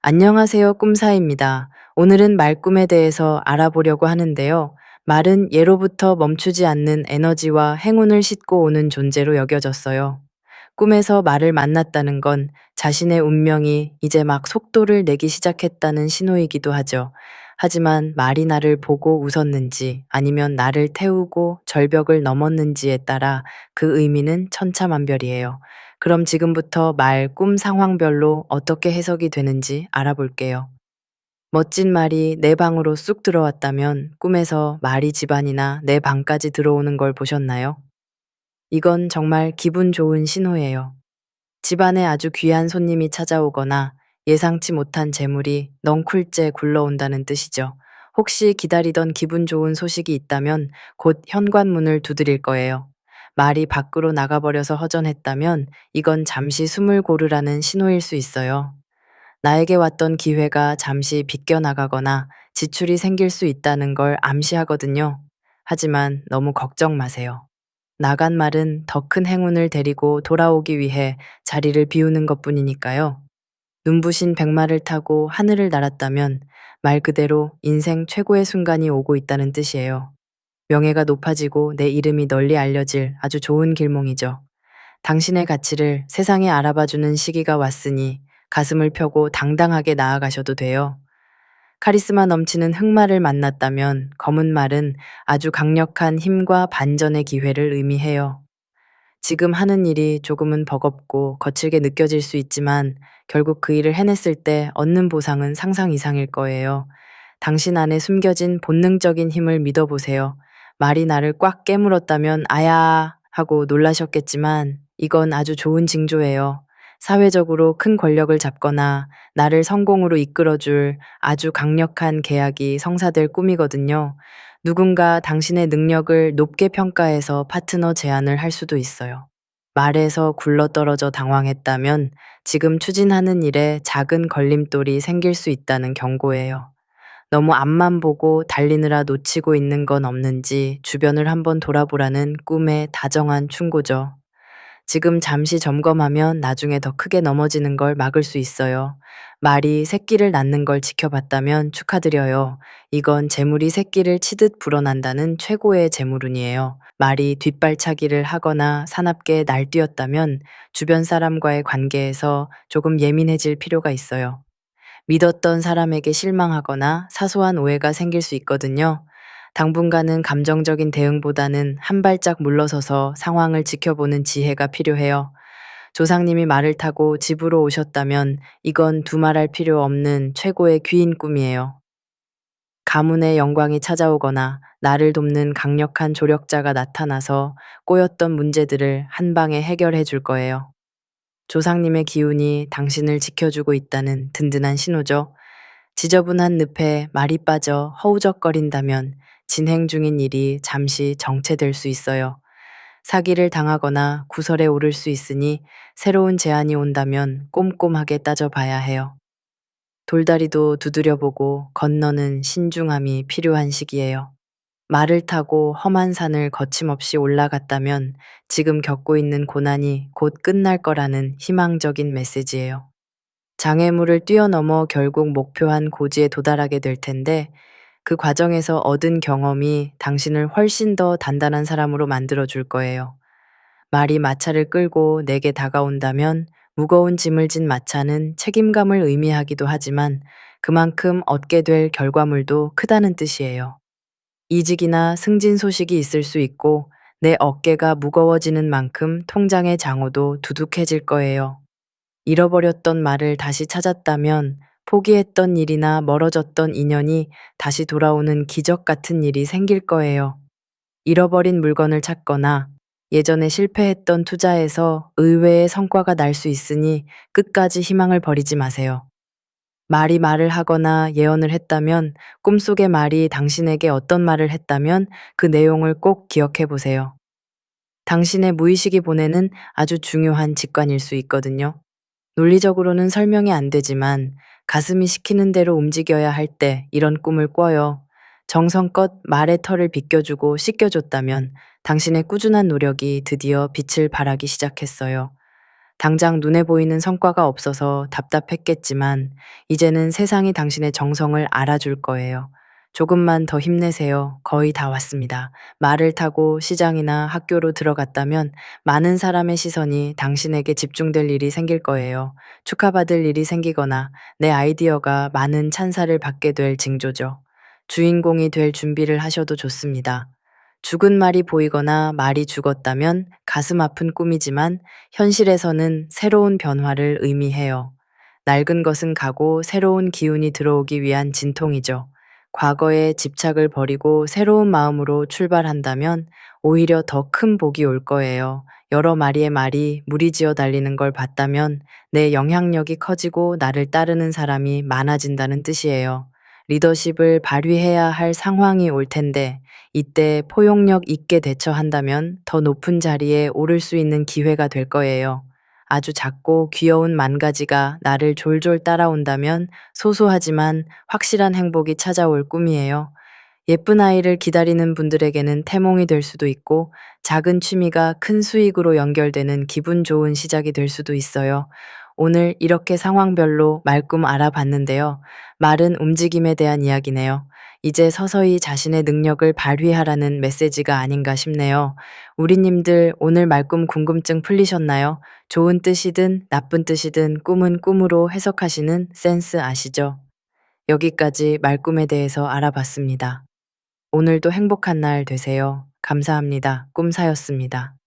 안녕하세요, 꿈사입니다. 오늘은 말꿈에 대해서 알아보려고 하는데요. 말은 예로부터 멈추지 않는 에너지와 행운을 싣고 오는 존재로 여겨졌어요. 꿈에서 말을 만났다는 건 자신의 운명이 이제 막 속도를 내기 시작했다는 신호이기도 하죠. 하지만 말이 나를 보고 웃었는지 아니면 나를 태우고 절벽을 넘었는지에 따라 그 의미는 천차만별이에요. 그럼 지금부터 말, 꿈 상황별로 어떻게 해석이 되는지 알아볼게요. 멋진 말이 내 방으로 쑥 들어왔다면 꿈에서 말이 집안이나 내 방까지 들어오는 걸 보셨나요? 이건 정말 기분 좋은 신호예요. 집안에 아주 귀한 손님이 찾아오거나 예상치 못한 재물이 넝쿨째 굴러온다는 뜻이죠. 혹시 기다리던 기분 좋은 소식이 있다면 곧 현관문을 두드릴 거예요. 말이 밖으로 나가버려서 허전했다면 이건 잠시 숨을 고르라는 신호일 수 있어요. 나에게 왔던 기회가 잠시 비껴나가거나 지출이 생길 수 있다는 걸 암시하거든요. 하지만 너무 걱정 마세요. 나간 말은 더 큰 행운을 데리고 돌아오기 위해 자리를 비우는 것뿐이니까요. 눈부신 백마를 타고 하늘을 날았다면 말 그대로 인생 최고의 순간이 오고 있다는 뜻이에요. 명예가 높아지고 내 이름이 널리 알려질 아주 좋은 길몽이죠. 당신의 가치를 세상에 알아봐주는 시기가 왔으니 가슴을 펴고 당당하게 나아가셔도 돼요. 카리스마 넘치는 흑말을 만났다면 검은 말은 아주 강력한 힘과 반전의 기회를 의미해요. 지금 하는 일이 조금은 버겁고 거칠게 느껴질 수 있지만 결국 그 일을 해냈을 때 얻는 보상은 상상 이상일 거예요. 당신 안에 숨겨진 본능적인 힘을 믿어보세요. 말이 나를 꽉 깨물었다면 아야 하고 놀라셨겠지만 이건 아주 좋은 징조예요. 사회적으로 큰 권력을 잡거나 나를 성공으로 이끌어줄 아주 강력한 계약이 성사될 꿈이거든요. 누군가 당신의 능력을 높게 평가해서 파트너 제안을 할 수도 있어요. 말에서 굴러떨어져 당황했다면 지금 추진하는 일에 작은 걸림돌이 생길 수 있다는 경고예요. 너무 앞만 보고 달리느라 놓치고 있는 건 없는지 주변을 한번 돌아보라는 꿈의 다정한 충고죠. 지금 잠시 점검하면 나중에 더 크게 넘어지는 걸 막을 수 있어요. 말이 새끼를 낳는 걸 지켜봤다면 축하드려요. 이건 재물이 새끼를 치듯 불어난다는 최고의 재물운이에요. 말이 뒷발차기를 하거나 사납게 날뛰었다면 주변 사람과의 관계에서 조금 예민해질 필요가 있어요. 믿었던 사람에게 실망하거나 사소한 오해가 생길 수 있거든요. 당분간은 감정적인 대응보다는 한 발짝 물러서서 상황을 지켜보는 지혜가 필요해요. 조상님이 말을 타고 집으로 오셨다면 이건 두말할 필요 없는 최고의 귀인 꿈이에요. 가문의 영광이 찾아오거나 나를 돕는 강력한 조력자가 나타나서 꼬였던 문제들을 한 방에 해결해 줄 거예요. 조상님의 기운이 당신을 지켜주고 있다는 든든한 신호죠. 지저분한 늪에 말이 빠져 허우적거린다면 진행 중인 일이 잠시 정체될 수 있어요. 사기를 당하거나 구설에 오를 수 있으니 새로운 제안이 온다면 꼼꼼하게 따져봐야 해요. 돌다리도 두드려보고 건너는 신중함이 필요한 시기예요. 말을 타고 험한 산을 거침없이 올라갔다면 지금 겪고 있는 고난이 곧 끝날 거라는 희망적인 메시지예요. 장애물을 뛰어넘어 결국 목표한 고지에 도달하게 될 텐데 그 과정에서 얻은 경험이 당신을 훨씬 더 단단한 사람으로 만들어 줄 거예요. 말이 마차를 끌고 내게 다가온다면 무거운 짐을 진 마차는 책임감을 의미하기도 하지만 그만큼 얻게 될 결과물도 크다는 뜻이에요. 이직이나 승진 소식이 있을 수 있고 내 어깨가 무거워지는 만큼 통장의 장어도 두둑해질 거예요. 잃어버렸던 말을 다시 찾았다면 포기했던 일이나 멀어졌던 인연이 다시 돌아오는 기적 같은 일이 생길 거예요. 잃어버린 물건을 찾거나 예전에 실패했던 투자에서 의외의 성과가 날 수 있으니 끝까지 희망을 버리지 마세요. 말이 말을 하거나 예언을 했다면 꿈속의 말이 당신에게 어떤 말을 했다면 그 내용을 꼭 기억해 보세요. 당신의 무의식이 보내는 아주 중요한 직관일 수 있거든요. 논리적으로는 설명이 안 되지만 가슴이 시키는 대로 움직여야 할 때 이런 꿈을 꿔요. 정성껏 말의 털을 빗겨주고 씻겨줬다면 당신의 꾸준한 노력이 드디어 빛을 발하기 시작했어요. 당장 눈에 보이는 성과가 없어서 답답했겠지만 이제는 세상이 당신의 정성을 알아줄 거예요. 조금만 더 힘내세요. 거의 다 왔습니다. 말을 타고 시장이나 학교로 들어갔다면 많은 사람의 시선이 당신에게 집중될 일이 생길 거예요. 축하받을 일이 생기거나 내 아이디어가 많은 찬사를 받게 될 징조죠. 주인공이 될 준비를 하셔도 좋습니다. 죽은 말이 보이거나 말이 죽었다면 가슴 아픈 꿈이지만 현실에서는 새로운 변화를 의미해요. 낡은 것은 가고 새로운 기운이 들어오기 위한 진통이죠. 과거에 집착을 버리고 새로운 마음으로 출발한다면 오히려 더 큰 복이 올 거예요. 여러 마리의 말이 무리지어 달리는 걸 봤다면 내 영향력이 커지고 나를 따르는 사람이 많아진다는 뜻이에요. 리더십을 발휘해야 할 상황이 올 텐데 이때 포용력 있게 대처한다면 더 높은 자리에 오를 수 있는 기회가 될 거예요. 아주 작고 귀여운 만가지가 나를 졸졸 따라온다면 소소하지만 확실한 행복이 찾아올 꿈이에요. 예쁜 아이를 기다리는 분들에게는 태몽이 될 수도 있고 작은 취미가 큰 수익으로 연결되는 기분 좋은 시작이 될 수도 있어요. 오늘 이렇게 상황별로 말꿈 알아봤는데요. 말은 움직임에 대한 이야기네요. 이제 서서히 자신의 능력을 발휘하라는 메시지가 아닌가 싶네요. 우리님들 오늘 말꿈 궁금증 풀리셨나요? 좋은 뜻이든 나쁜 뜻이든 꿈은 꿈으로 해석하시는 센스 아시죠? 여기까지 말꿈에 대해서 알아봤습니다. 오늘도 행복한 날 되세요. 감사합니다. 꿈사였습니다.